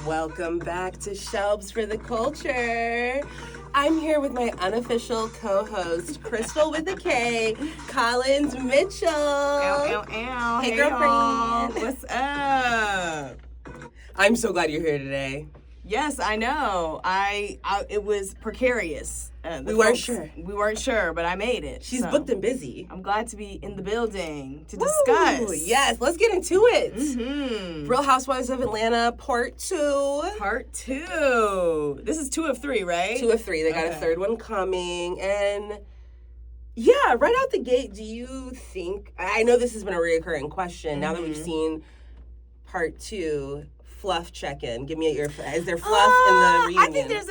Welcome back to Shelbz for the Culture. I'm here with my unofficial co-host, Krystal with a K, Collins Mitchell. Ow, ow, ow. Hey, y'all. girlfriend. What's up? I'm so glad you're here today. Yes, I know. It was precarious. We weren't sure, but I made it. She's booked and busy. I'm glad to be in the building to discuss. Yes, let's get into it. Mm-hmm. Real Housewives of Atlanta, Part 2. Part 2. This is 2 of 3, right? 2 of 3. They got a third one coming. And yeah, right out the gate, do you think, I know this has been a reoccurring question, now that we've seen Part 2, fluff check-in. Give me is there fluff in the reunion? I think there's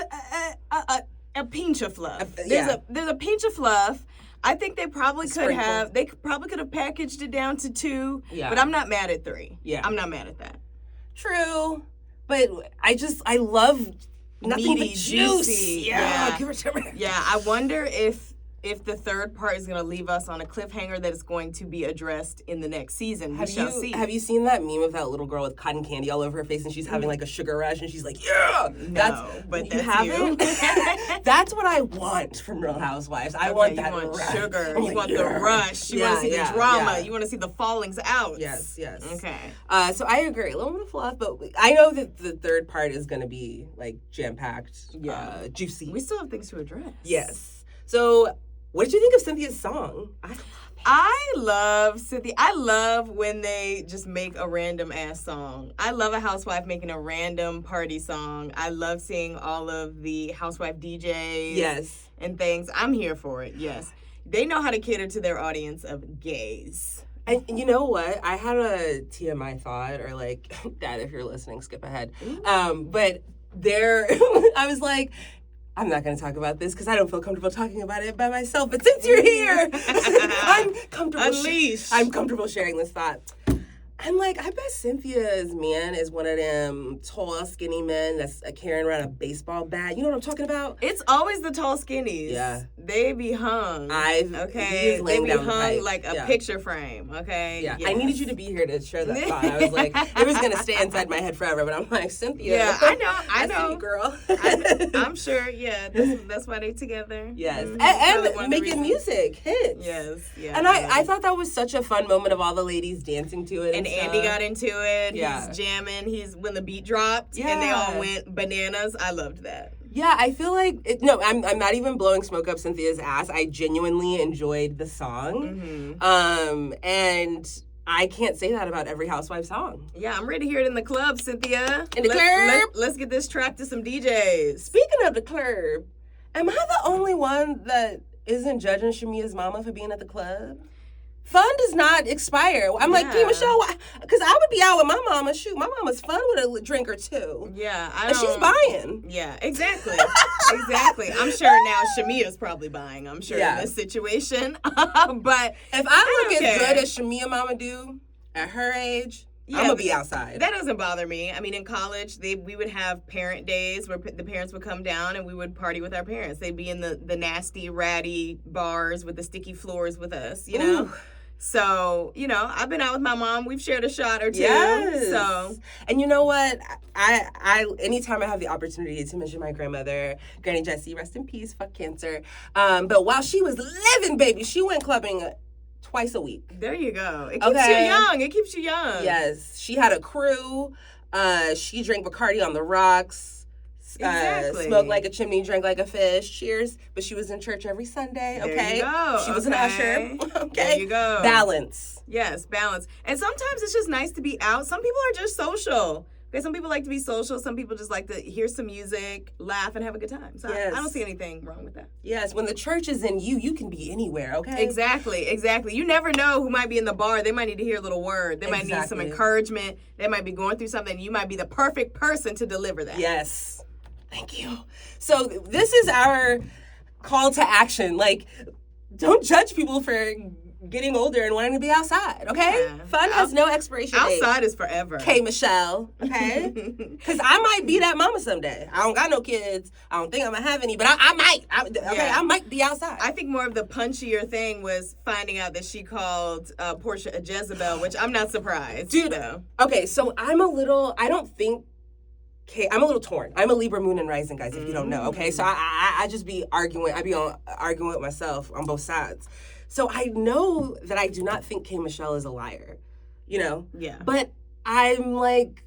a pinch of fluff. There's a pinch of fluff. I think they probably could have packaged it down to 2, but I'm not mad at 3. Yeah. I'm not mad at that. True. But I love nothing meaty, but juicy. juice. Yeah. Give it to me. Yeah, I wonder if the third part is going to leave us on a cliffhanger that is going to be addressed in the next season. We shall see. Have you seen that meme of that little girl with cotton candy all over her face and she's having like a sugar rush and she's like, yeah! But you haven't? That's what I want from Real Housewives. I want that rush. Sugar. You want the rush. You want to see the drama. Yeah. You want to see the fallings out. Yes. Okay. So I agree. A little bit of fluff, but I know that the third part is going to be like jam-packed, juicy. We still have things to address. Yes. So what did you think of Cynthia's song? I love Cynthia. I love when they just make a random ass song. I love a housewife making a random party song. I love seeing all of the housewife DJs and things. I'm here for it, yes. They know how to cater to their audience of gays. And you know what? I had a TMI thought, or like, Dad, if you're listening, skip ahead. But I was like, I'm not going to talk about this because I don't feel comfortable talking about it by myself. But since you're here, I'm comfortable sharing this thought. I'm like, I bet Cynthia's man is one of them tall, skinny men that's carrying around a baseball bat. You know what I'm talking about? It's always the tall skinnies. Yeah. They be hung. They be hung like a picture frame, okay? Yeah. Yes. I needed you to be here to share that thought. I was like, it was going to stay inside my head forever, but I'm like, Cynthia. Yeah, I know. You, girl. I'm sure, yeah. That's why they together. Yes. And making music, hits. Yes. Yeah. And I thought that was such a fun moment of all the ladies dancing to it. And Andy got into it. Yeah. He's jamming. When the beat dropped and they all went bananas. I loved that. Yeah, I feel like I'm not even blowing smoke up Cynthia's ass. I genuinely enjoyed the song. And I can't say that about every housewife song. Yeah, I'm ready to hear it in the club, Cynthia. In the club? Let's get this track to some DJs. Speaking of the club, am I the only one that isn't judging Shamea's mama for being at the club? Fun does not expire. I'm like, P. Michelle, because I would be out with my mama. Shoot, my mama's fun with a drink or two. Yeah, and she's buying. Yeah, exactly. Exactly. I'm sure now Shamea's probably buying, in this situation. But if I look as good as Shamea mama do at her age, I'm going to be outside. That doesn't bother me. I mean, in college, we would have parent days where the parents would come down and we would party with our parents. They'd be in the nasty, ratty bars with the sticky floors with us, you know? So, I've been out with my mom. We've shared a shot or two. Yes. So, and you know what? I anytime I have the opportunity to mention my grandmother, Granny Jessie, rest in peace, fuck cancer. But while she was living, baby, she went clubbing twice a week. There you go. It keeps you young. It keeps you young. Yes. She had a crew. She drank Bacardi on the rocks. Exactly. Smoked like a chimney, drank like a fish. Cheers. But she was in church every Sunday. Okay. There you go. She was an usher. Okay. There you go. Balance. Yes, balance. And sometimes it's just nice to be out. Some people are just social. Okay, some people like to be social. Some people just like to hear some music, laugh, and have a good time. So I don't see anything wrong with that. Yes, when the church is in you, you can be anywhere, okay? Exactly. You never know who might be in the bar. They might need to hear a little word. They might need some encouragement. They might be going through something. You might be the perfect person to deliver that. Yes. Thank you. So this is our call to action. Like, don't judge people for getting older and wanting to be outside, okay? Yeah. Fun has no expiration date. Outside is forever. Okay, Michelle, okay? Because I might be that mama someday. I don't got no kids. I don't think I'm going to have any, but I might. I might be outside. I think more of the punchier thing was finding out that she called Porsha a Jezebel, which I'm not surprised. Dude, okay, so I don't think I'm a little torn. I'm a Libra moon and rising, guys, if you don't know, okay? So I just be arguing. I be arguing with myself on both sides. So I know that I do not think K. Michelle is a liar, you know? Yeah. But I'm, like,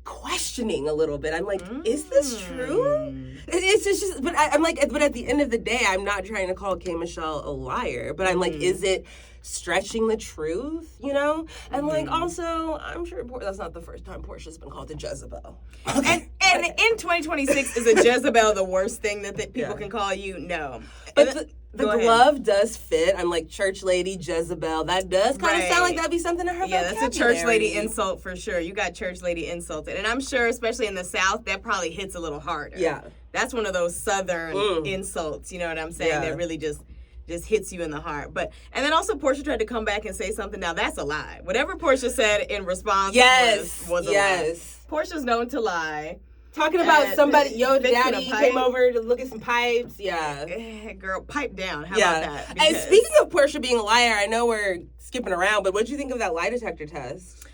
questioning a little bit. I'm like, is this true? It's just but I'm like, but at the end of the day, I'm not trying to call K. Michelle a liar. But I'm like, is it stretching the truth, you know? And like, also, I'm sure that's not the first time Porsha's been called a Jezebel. And in 2026, is a Jezebel the worst thing that people can call you? No. But the glove does fit. I'm like, church lady, Jezebel. That does kind of sound like that'd be something in her vocabulary. That's a church lady insult for sure. You got church lady insulted. And I'm sure, especially in the South, that probably hits a little harder. Yeah. That's one of those Southern insults, you know what I'm saying, that really just hits you in the heart. And then also Porsha tried to come back and say something. Now, that's a lie. Whatever Porsha said in response was a lie. Porsha's known to lie. Talking about somebody, daddy came over to look at some pipes. Yeah. Girl, pipe down. How about that? And speaking of Porsha being a liar, I know we're skipping around, but what did you think of that lie detector test?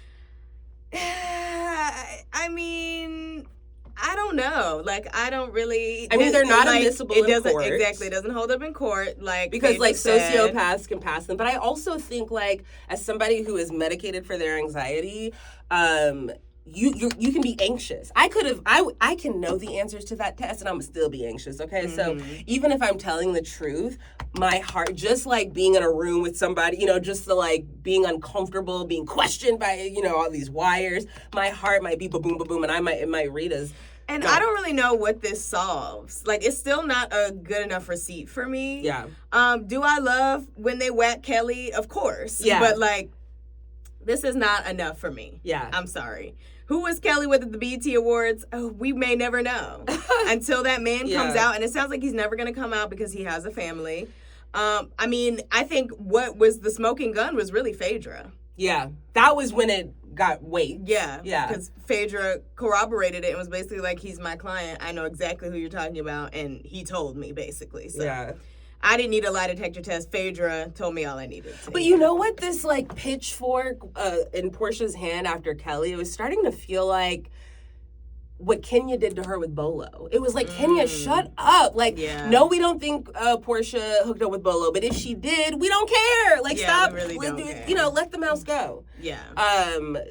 I mean, I don't know. Like, I don't really. I mean, they're not admissible in court. Exactly. It doesn't hold up in court. Like, because, like, sociopaths can pass them. But I also think, like, as somebody who is medicated for their anxiety, you can be anxious. I can know the answers to that test and I'm still be anxious, okay? So even if I'm telling the truth, my heart, just like being in a room with somebody, you know, just the like being uncomfortable, being questioned by, you know, all these wires, my heart might be ba-boom, ba-boom, and it might read as... And I don't really know what this solves. Like, it's still not a good enough receipt for me. Yeah. Do I love when they whack Kelly? Of course. Yeah. But, like, this is not enough for me. Yeah. I'm sorry. Who was Kelly with at the BET Awards? Oh, we may never know until that man comes out. And it sounds like he's never going to come out because he has a family. I mean, I think what was the smoking gun was really Phaedra. Yeah. That was when it got weight. Yeah. Yeah. Because Phaedra corroborated it and was basically like, he's my client. I know exactly who you're talking about. And he told me, basically. So. Yeah. I didn't need a lie detector test. Phaedra told me all I needed to. But you know what? This, like, pitchfork in Porsha's hand after Kelly, it was starting to feel like what Kenya did to her with Bolo. It was like, Kenya, shut up. Like, no, we don't think Porsha hooked up with Bolo, but if she did, we don't care. Like, stop. We really don't care. You know, let the mouse go. Yeah.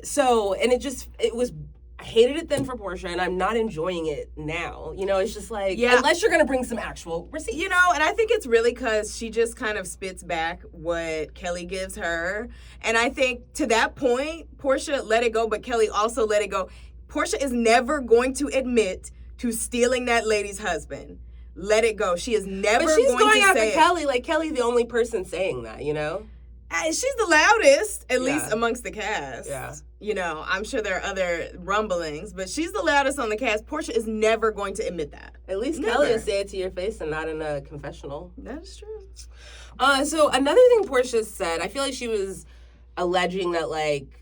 So, and it was... I hated it then for Porsha, and I'm not enjoying it now. You know, it's just like, unless you're going to bring some actual receipts. You know, and I think it's really because she just kind of spits back what Kelly gives her. And I think to that point, Porsha let it go, but Kelly also let it go. Porsha is never going to admit to stealing that lady's husband. Let it go. She is never going to say it. But she's going after Kelly. Like, Kelly's the only person saying that, you know? She's the loudest, at least amongst the cast. Yeah. You know, I'm sure there are other rumblings, but she's the loudest on the cast. Porsha is never going to admit that. At least Kelly will say it to your face and not in a confessional. That is true. So another thing Porsha said, I feel like she was alleging that, like,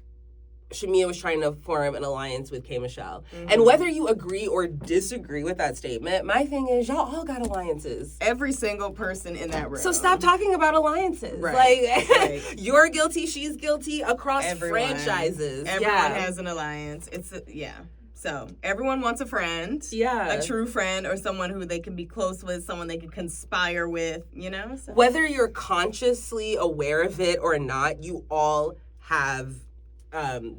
Shamea was trying to form an alliance with K. Michelle. And whether you agree or disagree with that statement, my thing is y'all all got alliances. Every single person in that room. So stop talking about alliances. Right. Like, you're guilty, she's guilty across franchises. Everyone has an alliance. So everyone wants a friend. Yeah. A true friend or someone who they can be close with, someone they can conspire with, you know? So. Whether you're consciously aware of it or not, you all have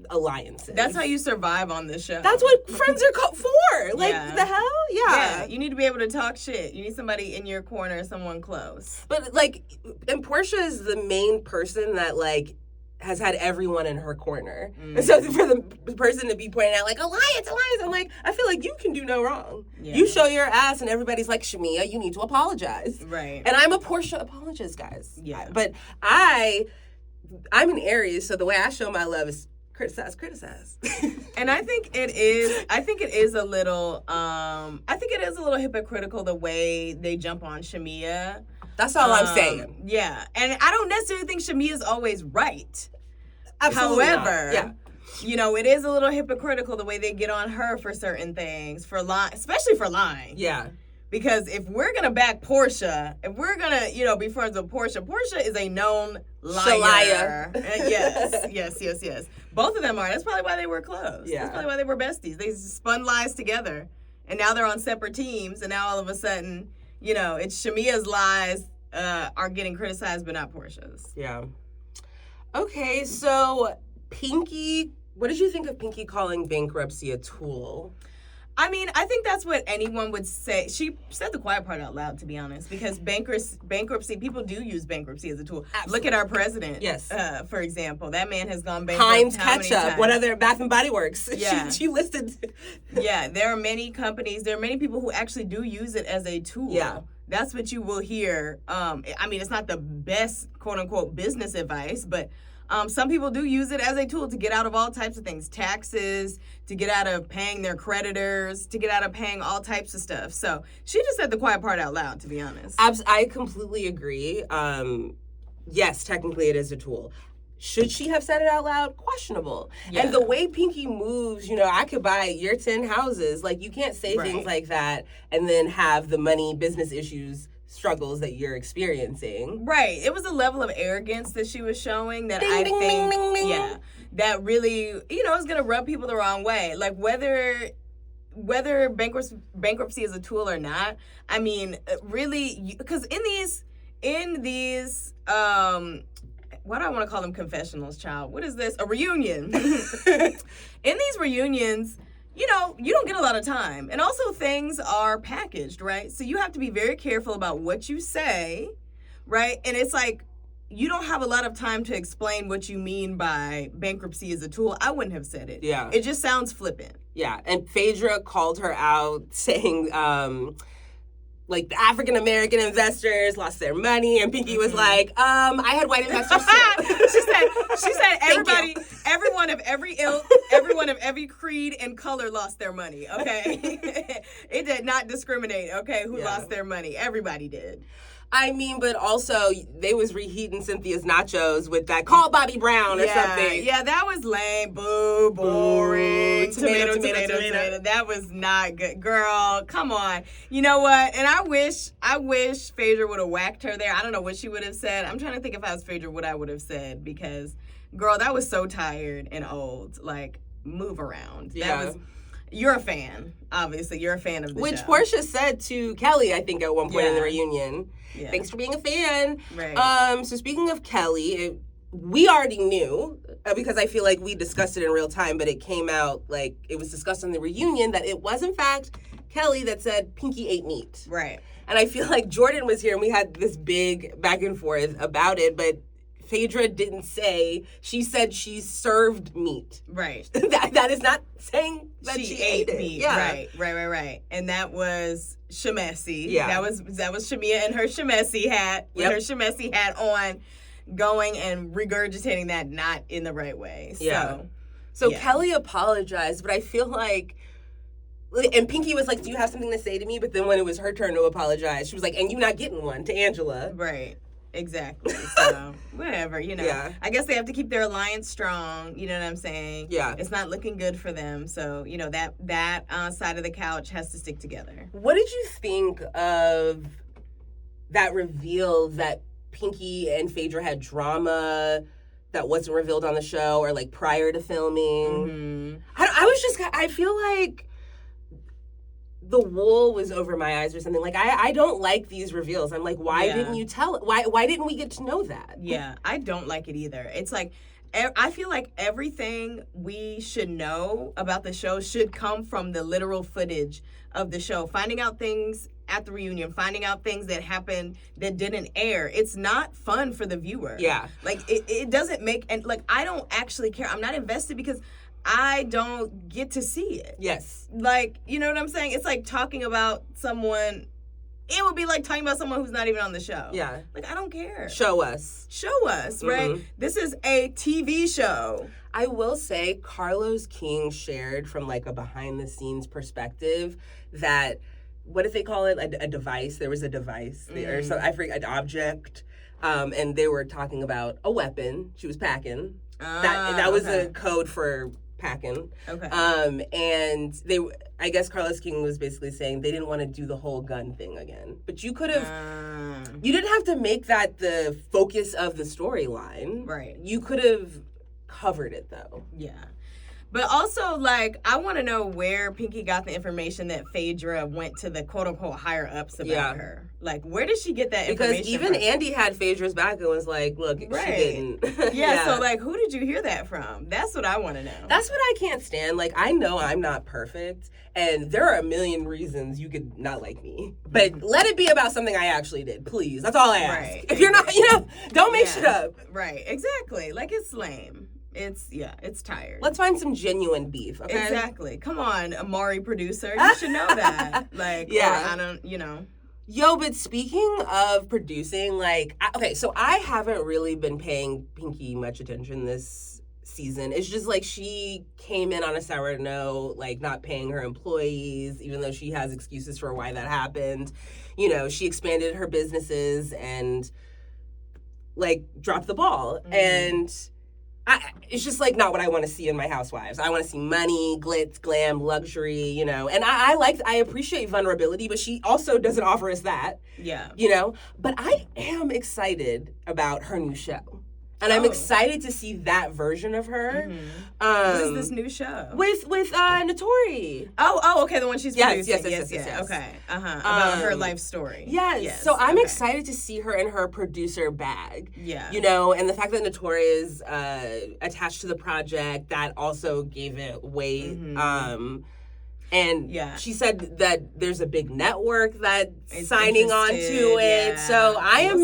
alliances. That's how you survive on this show. That's what friends are for. Like, the hell? Yeah. You need to be able to talk shit. You need somebody in your corner, someone close. But, like, and Porsha is the main person that, like, has had everyone in her corner. And so for the person to be pointing out, like, alliance, I'm like, I feel like you can do no wrong. Yeah. You show your ass and everybody's like, Shamea, you need to apologize. Right. And I'm a Porsha apologist, guys. Yeah. But I'm an Aries, so the way I show my love is criticize. And I think it is a little hypocritical the way they jump on Shamea. That's all I'm saying. Yeah. And I don't necessarily think Shamea's always right. Absolutely However, not. you know, it is a little hypocritical the way they get on her for certain things, especially for lying. Yeah. Because if we're gonna back Porsha, if we're gonna, be friends with Porsha, Porsha is a known liar. Yes. Both of them are. That's probably why they were close. Yeah. That's probably why they were besties. They spun lies together, and now they're on separate teams. And now all of a sudden, it's Shamea's lies are getting criticized, but not Porsha's. Yeah. Okay, so Pinky, what did you think of Pinky calling bankruptcy a tool? I mean, I think that's what anyone would say. She said the quiet part out loud, to be honest, because bankruptcy, people do use bankruptcy as a tool. Absolutely. Look at our president. Yes. For example, that man has gone bankrupt. Heinz Ketchup. What other Bath and Body Works? Yeah. She listed. Yeah, there are many companies, there are many people who actually do use it as a tool. Yeah. That's what you will hear. I mean, it's not the best, quote unquote, business advice, but some people do use it as a tool to get out of all types of things, taxes, to get out of paying their creditors, to get out of paying all types of stuff. So she just said the quiet part out loud, to be honest. I completely agree. Yes, technically it is a tool. Should she have said it out loud? Questionable. Yeah. And the way Pinky moves, I could buy your 10 houses. Like, you can't say things like that and then have the money, business issues, struggles that you're experiencing. Right. It was a level of arrogance that she was showing that I think, that really, is going to rub people the wrong way. Like, whether bankruptcy is a tool or not, I mean, really, because in these, why do I want to call them confessionals, child? What is this? A reunion. In these reunions, you don't get a lot of time. And also things are packaged, right? So you have to be very careful about what you say, right? And it's like, you don't have a lot of time to explain what you mean by bankruptcy is a tool. I wouldn't have said it. Yeah. It just sounds flippant. Yeah. And Phaedra called her out saying, like, the African-American investors lost their money, and Pinky was like, I had white investors too. she said everyone of every ilk, everyone of every creed and color lost their money, okay? It did not discriminate, okay, who lost their money. Everybody did. I mean, but also, they was reheating Cynthia's nachos with that, call Bobby Brown or something. Yeah, that was lame. Boo, boring. Tomato. That was not good. Girl, come on. You know what? And I wish Phaedra would have whacked her there. I don't know what she would have said. I'm trying to think if I was Phaedra, what I would have said. Because, girl, that was so tired and old. Like, move around. Yeah. You're a fan, obviously. You're a fan of the show. Which Porsha said to Kelly, I think, at one point in the reunion. Yeah. Thanks for being a fan. Right. So speaking of Kelly, we already knew, because I feel like we discussed it in real time, but it came out, like, it was discussed on the reunion, that it was, in fact, Kelly that said Pinky ate meat. Right. And I feel like Jordan was here, and we had this big back and forth about it, but Phaedra didn't say. She said she served meat. Right. that is not saying that she ate it. Meat. Yeah. Right. And that was Shamea. Yeah. That was Shamea in her Shamea hat, with her Shamea hat on, going and regurgitating that not in the right way. So Kelly apologized, but I feel like, and Pinky was like, do you have something to say to me? But then when it was her turn to apologize, she was like, and you not getting one, to Angela. Right. Exactly. So, whatever, Yeah. I guess they have to keep their alliance strong, you know what I'm saying? Yeah. It's not looking good for them. So, that side of the couch has to stick together. What did you think of that reveal that Pinky and Phaedra had drama that wasn't revealed on the show, or like prior to filming? Mm-hmm. I feel like the wool was over my eyes or something. Like, I don't like these reveals. I'm like, why didn't you tell it? Why didn't we get to know that? Yeah, I don't like it either. It's like, I feel like everything we should know about the show should come from the literal footage of the show. Finding out things at the reunion, finding out things that happened that didn't air. It's not fun for the viewer. Yeah. Like, it doesn't make, and like, I don't actually care. I'm not invested because I don't get to see it. Yes. Like, you know what I'm saying? It's like talking about someone. It would be like talking about someone who's not even on the show. Yeah. Like, I don't care. Show us, right? Mm-hmm. This is a TV show. I will say Carlos King shared from like a behind the scenes perspective that, what did they call it? A device. There was a device there. So I forget, an object. And they were talking about a weapon she was packing. That was a code for packing. Okay. And I guess Carlos King was basically saying they didn't want to do the whole gun thing again. But you could have, you didn't have to make that the focus of the storyline. Right. You could have covered it, though. Yeah. But also, like, I want to know where Pinky got the information that Phaedra went to the quote-unquote higher-ups about her. Like, where did she get that information Because even from? Andy had Phaedra's back and was like, look, she didn't. Yeah, so, like, who did you hear that from? That's what I want to know. That's what I can't stand. Like, I know I'm not perfect, and there are a million reasons you could not like me. But let it be about something I actually did, please. That's all I ask. Right. If you're not, don't make shit up. Right, exactly. Like, it's lame. It's tired. Let's find some genuine beef, okay? Exactly. Come on, Amari producer. You should know that. Like, yeah. Or I don't, Yo, but speaking of producing, like, so I haven't really been paying Pinky much attention this season. It's just like she came in on a sour note, like not paying her employees, even though she has excuses for why that happened. She expanded her businesses and, like, dropped the ball. Mm-hmm. And it's just, like, not what I want to see in my housewives. I want to see money, glitz, glam, luxury, and I appreciate vulnerability, but she also doesn't offer us that. Yeah. But I am excited about her new show. And I'm excited to see that version of her. Mm-hmm. What is this new show? With Notori. Oh, okay, the one she's producing. Yes. Okay, about her life story. Yes. So I'm excited to see her in her producer bag. Yeah. And the fact that Notori is attached to the project, that also gave it weight. Mm-hmm. And she said that there's a big network that's signing on to it. Yeah. So I am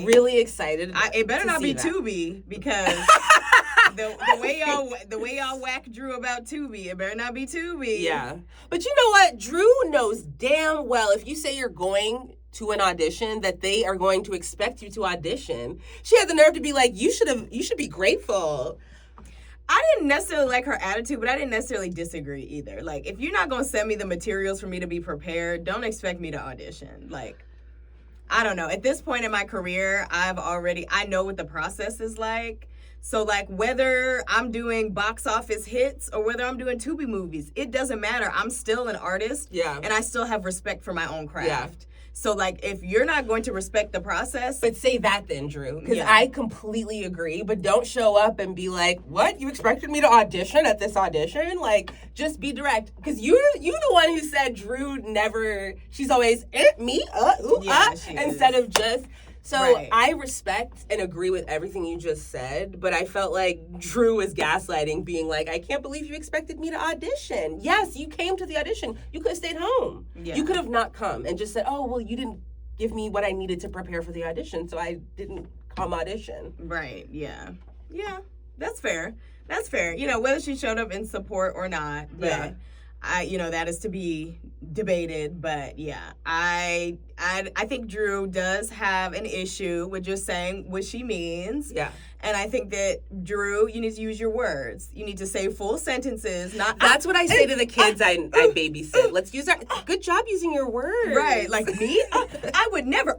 really excited. It better not be Tubi, because the way y'all whack Drew about Tubi, it better not be Tubi. Yeah. But you know what? Drew knows damn well if you say you're going to an audition that they are going to expect you to audition. She had the nerve to be like, you should be grateful. I didn't necessarily like her attitude, but I didn't necessarily disagree either. Like, if you're not going to send me the materials for me to be prepared, don't expect me to audition. Like, I don't know. At this point in my career, I know what the process is like. So, like, whether I'm doing box office hits or whether I'm doing Tubi movies, it doesn't matter. I'm still an artist. Yeah. And I still have respect for my own craft. Yeah. So, like, if you're not going to respect the process... But say that then, Drew, because I completely agree, but don't show up and be like, what? You expected me to audition at this audition? Like, just be direct. Because you the one who said Drew never... She's always, me, instead of just... So I respect and agree with everything you just said, but I felt like Drew was gaslighting, being like, I can't believe you expected me to audition. Yes, you came to the audition. You could have stayed home. Yeah. You could have not come and just said, oh, well, you didn't give me what I needed to prepare for the audition, so I didn't come audition. Right, yeah. Yeah, that's fair. That's fair. Whether she showed up in support or not, but that is to be debated, but I think Drew does have an issue with just saying what she means. Yeah. And I think that, Drew, you need to use your words. You need to say full sentences, not... That's what I say to the kids I babysit. Let's use our... Good job using your words. Right. Like me? I would never...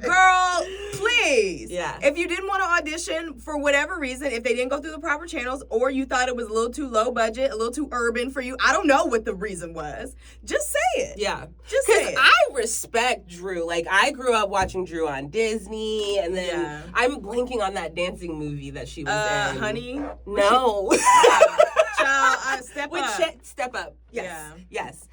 Girl, please. Yeah. If you didn't want to audition for whatever reason, if they didn't go through the proper channels, or you thought it was a little too low budget, a little too urban for you, I don't know what the reason was. Just say it. Yeah. Just say it. I respect Drew. Like, I grew up watching Drew on Disney, and then I'm blanking on that dancing movie that she was in. Honey? No. Child, Step Up. Step Up. Yes. Yeah. Yes.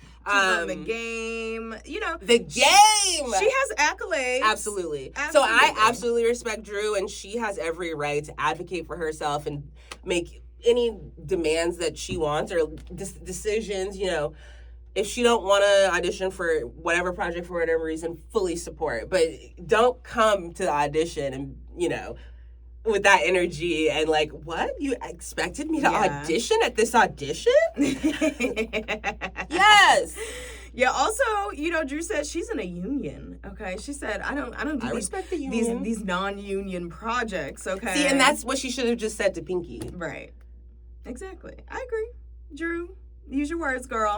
The Game. The Game. She has accolades. Absolutely. So I absolutely respect Drew, and she has every right to advocate for herself and make any demands that she wants or decisions, If she don't want to audition for whatever project for whatever reason, fully support. But don't come to the audition and, with that energy and like, what? You expected me to audition at this audition? Yes. Yeah, also, Drew said she's in a union, okay? She said, I don't do respect the union. These non-union projects, okay? See, and that's what she should have just said to Pinky. Right. Exactly. I agree. Drew, use your words, girl.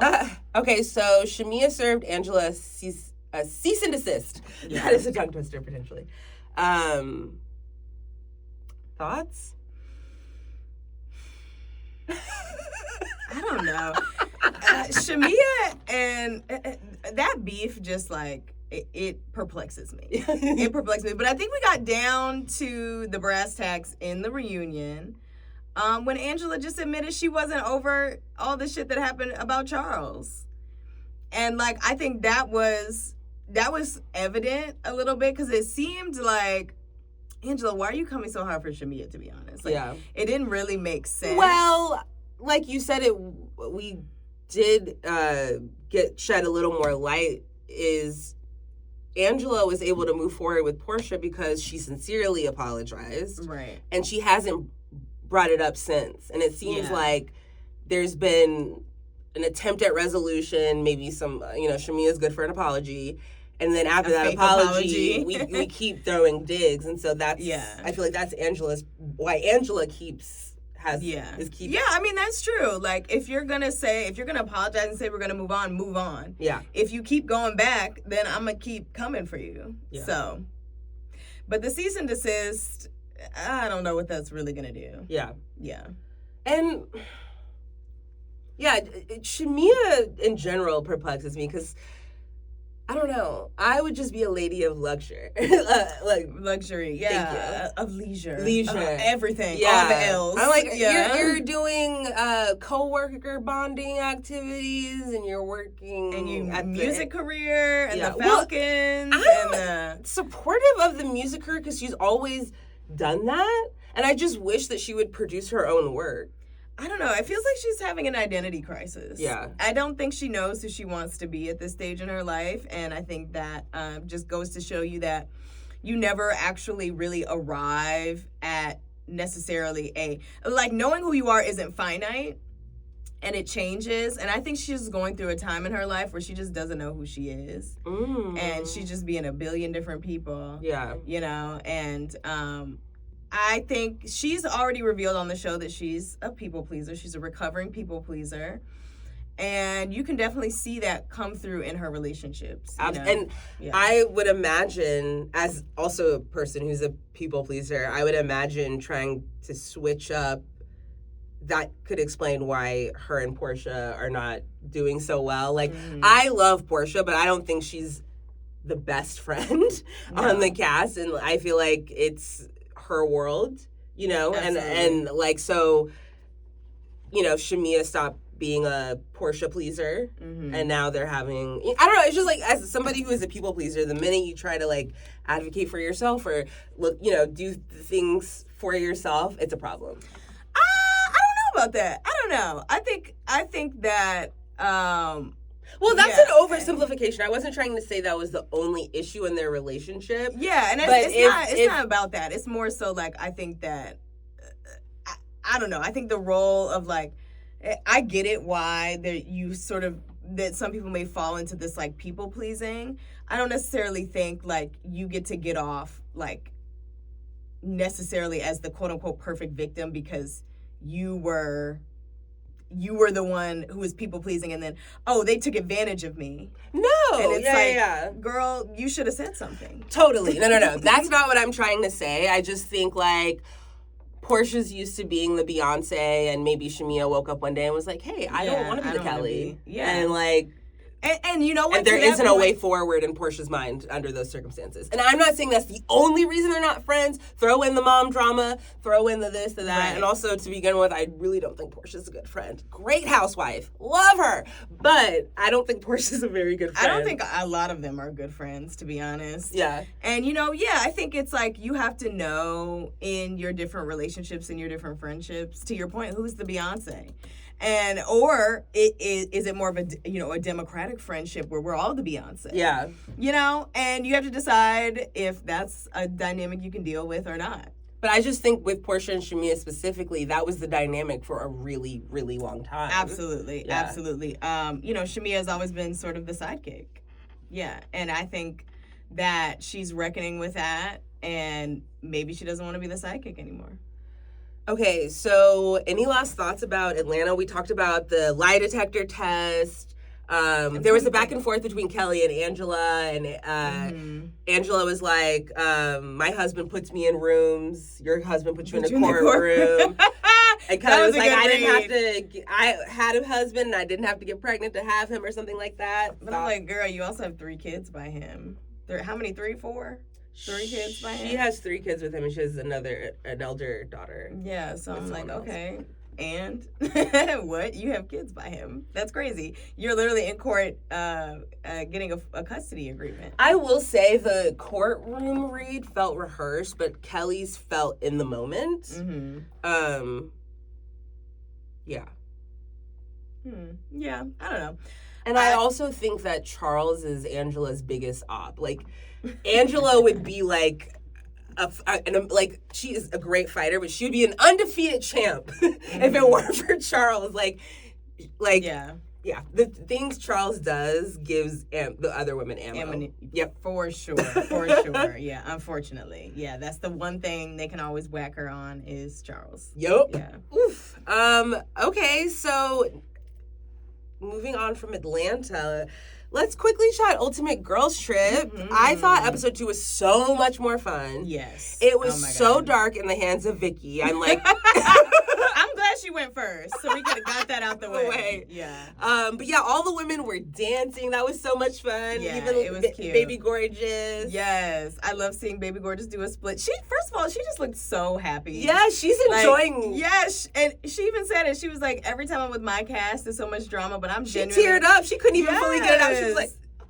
Okay, so Shamea served Angela a cease and desist. Yeah. That is a tongue twister, potentially. Thoughts? I don't know. Shamea and that beef just like it perplexes me. It perplexes me. But I think we got down to the brass tacks in the reunion when Angela just admitted she wasn't over all the shit that happened about Charles. And like I think that was evident a little bit because it seemed like, Angela, why are you coming so hard for Shamea, to be honest? Like, yeah. It didn't really make sense. Well, like you said, we did get shed a little more light is Angela was able to move forward with Porsha because she sincerely apologized. Right. And she hasn't brought it up since. And it seems like there's been an attempt at resolution, maybe some, Shamea's good for an apology. And then after that apology. we keep throwing digs. And so that's, I feel like that's why Angela is keeping. Yeah, I mean, that's true. Like, if you're going to apologize and say we're going to move on. Yeah. If you keep going back, then I'm going to keep coming for you. Yeah. So, but the cease and desist, I don't know what that's really going to do. Yeah. Yeah. And, yeah, Shamea in general perplexes me because, I don't know. I would just be a lady of luxury. Luxury, yeah. Of leisure. Everything. Yeah. All the L's. I'm like, you're doing co-worker bonding activities and you're working and you at music career and the Falcons. Well, I'm supportive of the music career because she's always done that. And I just wish that she would produce her own work. I don't know. It feels like she's having an identity crisis. Yeah. I don't think she knows who she wants to be at this stage in her life. And I think that just goes to show you that you never actually really arrive at necessarily knowing who you are isn't finite and it changes. And I think she's going through a time in her life where she just doesn't know who she is. And she's just being a billion different people. Yeah. And I think she's already revealed on the show that she's a people pleaser. She's a recovering people pleaser. And you can definitely see that come through in her relationships. And I would imagine, as also a person who's a people pleaser, I would imagine trying to switch up. That could explain why her and Porsha are not doing so well. Like, I love Porsha, but I don't think she's the best friend on the cast. And I feel like it's her world, and like, so, Shamea stopped being a Porsha pleaser, and now they're having, I don't know, it's just like, as somebody who is a people pleaser, the minute you try to like advocate for yourself or look, do things for yourself, it's a problem. I don't know about that. I don't know. I think that well, that's an oversimplification. I wasn't trying to say that was the only issue in their relationship. Yeah, and it's not about that. It's more so like, I think that, I don't know. I think the role of like, I get it why that some people may fall into this like people pleasing. I don't necessarily think like you get off like necessarily as the quote unquote perfect victim because you were the one who was people pleasing and then, they took advantage of me. No. And it's girl, you should have said something. Totally. No. That's not what I'm trying to say. I just think like Porsha's used to being the Beyonce and maybe Shamea woke up one day and was like, hey, I don't want to be the Kelly. Yeah. And like, and you know what? And there isn't a way forward in Porsha's mind under those circumstances. And I'm not saying that's the only reason they're not friends. Throw in the mom drama, throw in the this, the that. Right. And also, to begin with, I really don't think Porsha's a good friend. Great housewife. Love her. But I don't think Porsha's a very good friend. I don't think a lot of them are good friends, to be honest. Yeah. And, I think it's like you have to know in your different relationships and your different friendships, to your point, who's the Beyonce? Or is it more of a democratic friendship where we're all the Beyonce? Yeah. And you have to decide if that's a dynamic you can deal with or not. But I just think with Porsha and Shamea specifically, that was the dynamic for a really, really long time. Absolutely. Yeah. Absolutely. Shamea has always been sort of the sidekick. Yeah. And I think that she's reckoning with that and maybe she doesn't want to be the sidekick anymore. Okay, so any last thoughts about Atlanta? We talked about the lie detector test. There was a back and forth between Kelly and Angela, and Angela was like, my husband puts me in rooms, your husband puts you in a courtroom. And Kelly was like, I had a husband and I didn't have to get pregnant to have him or something like that. But I'm like, girl, you also have 3 kids by him. How many? 3, 4? 3 kids by him? She has 3 kids with him and she has an elder daughter. Yeah, so I'm like, okay. And what? You have kids by him. That's crazy. You're literally in court getting a custody agreement. I will say the courtroom read felt rehearsed, but Kelly's felt in the moment. Mm-hmm. Yeah. Yeah, I don't know. And I also think that Charles is Angela's biggest op. Like, Angela would be like... she is a great fighter, but she would be an undefeated champ if it weren't for Charles. Yeah, the things Charles does gives the other women ammo. Yep, for sure. Yeah, unfortunately, yeah, that's the one thing they can always whack her on is Charles. Yep. Yeah. Oof. Okay, so moving on from Atlanta. Let's quickly shot Ultimate Girls Trip. Mm-hmm. I thought episode 2 was so much more fun. Yes. It was so dark in the hands of Vicky. I'm like... I'm glad she went first, so we could have got that out the way. Yeah. But yeah, all the women were dancing. That was so much fun. Yeah, even it was cute. Baby Gorgeous. Yes. I love seeing Baby Gorgeous do a split. First of all, she just looked so happy. Yeah, she's enjoying. Yes, and she even said it. She was like, every time I'm with my cast, there's so much drama, but I'm genuinely... She teared up. She couldn't even fully get it out.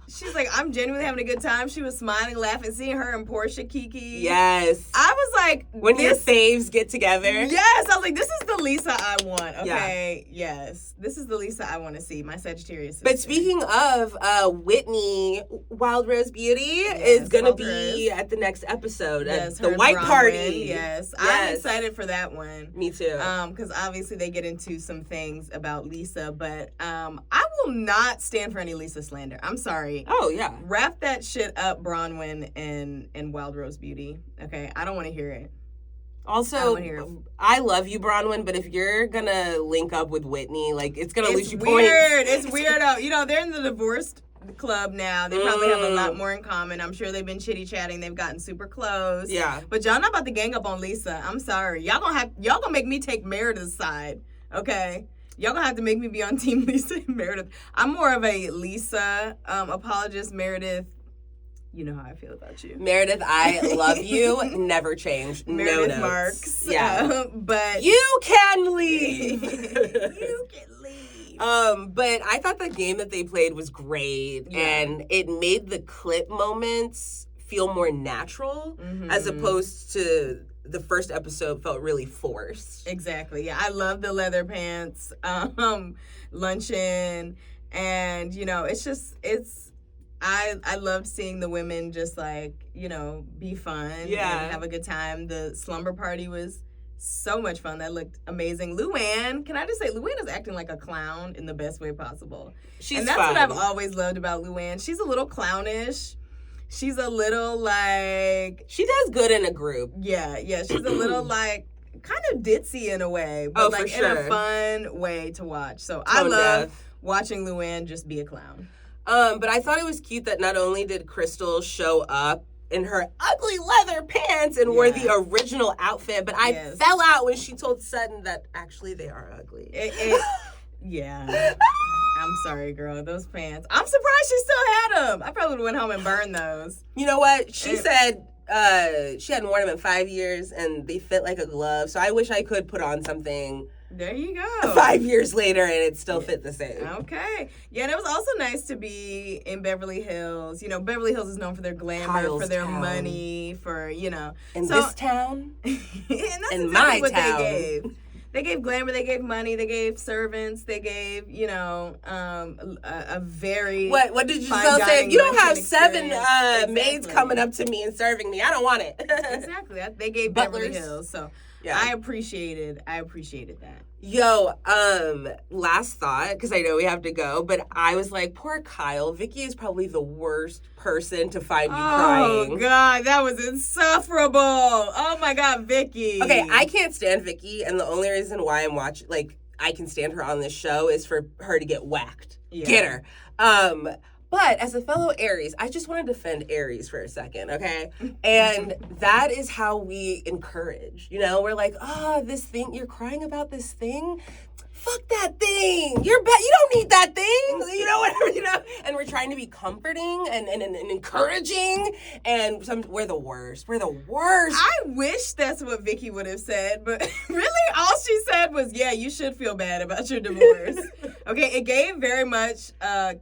She's like, I'm genuinely having a good time. She was smiling, laughing, seeing her and Porsha Kiki. Yes. I was like... When your faves get together. Yes. I was like, this is the Lisa I want, okay? Yeah. Yes. This is the Lisa I want to see, my Sagittarius sister. But speaking of, Whitney, Wild Rose Beauty is going to be at the next episode at the White Party. Yes. I'm excited for that one. Me too. Because obviously they get into some things about Lisa, but I will not stand for any Lisa slander. I'm sorry. Oh, yeah. Wrap that shit up, Bronwyn and Wild Rose Beauty. Okay? I don't want to hear it. Also, I love you, Bronwyn, but if you're going to link up with Whitney, like, it's going to lose you points. It's weird. You know, they're in the divorced club now. They probably have a lot more in common. I'm sure they've been chitty-chatting. They've gotten super close. Yeah. But y'all not about to gang up on Lisa. I'm sorry. Y'all gonna make me take Meredith's side. Okay? Y'all gonna have to make me be on Team Lisa and Meredith. I'm more of a Lisa apologist. Meredith, you know how I feel about you. Meredith, I love you. Never change. Meredith no notes. Marks. Yeah. But you can leave. You can leave. But I thought the game that they played was great, and it made the clip moments feel more natural, as opposed to the first episode felt really forced. Exactly. Yeah, I love the leather pants, luncheon, and you know, I loved seeing the women just like, you know, be fun and have a good time. The slumber party was so much fun. That looked amazing. Luann, can I just say, Luann is acting like a clown in the best way possible. And that's what I've always loved about Luann. She's a little clownish. She's a little like... She does good in a group. Yeah. She's a little like kind of ditzy in a way. But like in a fun way to watch. So I love watching Luann just be a clown. But I thought it was cute that not only did Krystal show up in her ugly leather pants and wore the original outfit, but I fell out when she told Sutton that actually they are ugly. Yeah. I'm sorry, girl. Those pants. I'm surprised she still had them. I probably would have went home and burned those. You know what? She said she hadn't worn them in 5 years, and they fit like a glove. So I wish I could put on something. There you go. 5 years later, and it still fit the same. Okay. Yeah, and it was also nice to be in Beverly Hills. You know, Beverly Hills is known for their glamour, for their money, for, you know. In this town? And that's in exactly my what town. They gave. They gave glamour, they gave money, they gave servants, they gave, you know, a very What did Giselle say? If you don't have 7 maids coming up to me and serving me, I don't want it. Exactly. They gave Butlers. Beverly Hills. So I appreciated that. Yo, last thought, because I know we have to go, but I was like, poor Kyle. Vicky is probably the worst person to find you crying. Oh, God, that was insufferable. Oh, my God, Vicky. Okay, I can't stand Vicky, and the only reason why I'm watching, like, I can stand her on this show is for her to get whacked. Yeah. Get her. But as a fellow Aries, I just want to defend Aries for a second, okay? And that is how we encourage. You know, we're like, this thing, you're crying about this thing? Fuck that thing. You don't need that thing. You know, whatever, you know. And we're trying to be comforting and encouraging. And we're the worst. We're the worst. I wish that's what Vicky would have said, but really all she said was, yeah, you should feel bad about your divorce. Okay, it gave very much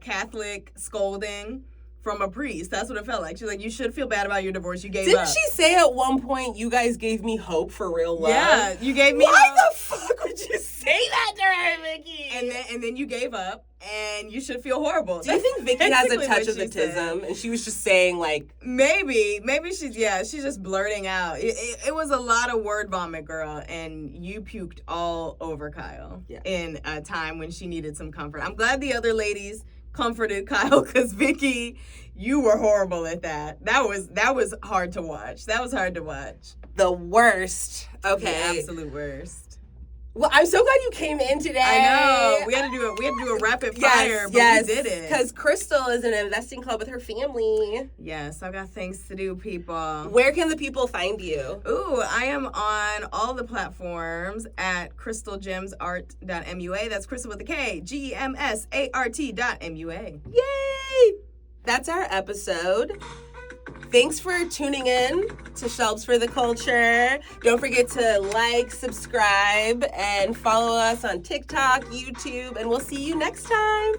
Catholic scolding from a priest. That's what it felt like. She's like, you should feel bad about your divorce. You gave up. Didn't she say at one point, you guys gave me hope for real love? Yeah, you gave me Why hope. the fuck would you say that to her, Vicky? And then you gave up, and you should feel horrible. Do you think Vicky has a basically touch what of the she said. tism? And she was just saying, like... Maybe she's just blurting out. It was a lot of word vomit, girl, and you puked all over Kyle in a time when she needed some comfort. I'm glad the other ladies comforted Kyle, because Vicky, you were horrible at that. That was hard to watch. That was hard to watch. The worst. Okay. The absolute worst. Well, I'm so glad you came in today. I know. We had to do a rapid fire, but we did it. Because Krystal is in an investing club with her family. Yes, I've got things to do, people. Where can the people find you? Ooh, I am on all the platforms at KrystalGemsArt.mua. That's Krystal with a K, GEMSART.mua. Yay! That's our episode. Thanks for tuning in to Shelbz for the Culture. Don't forget to like, subscribe, and follow us on TikTok, YouTube, and we'll see you next time.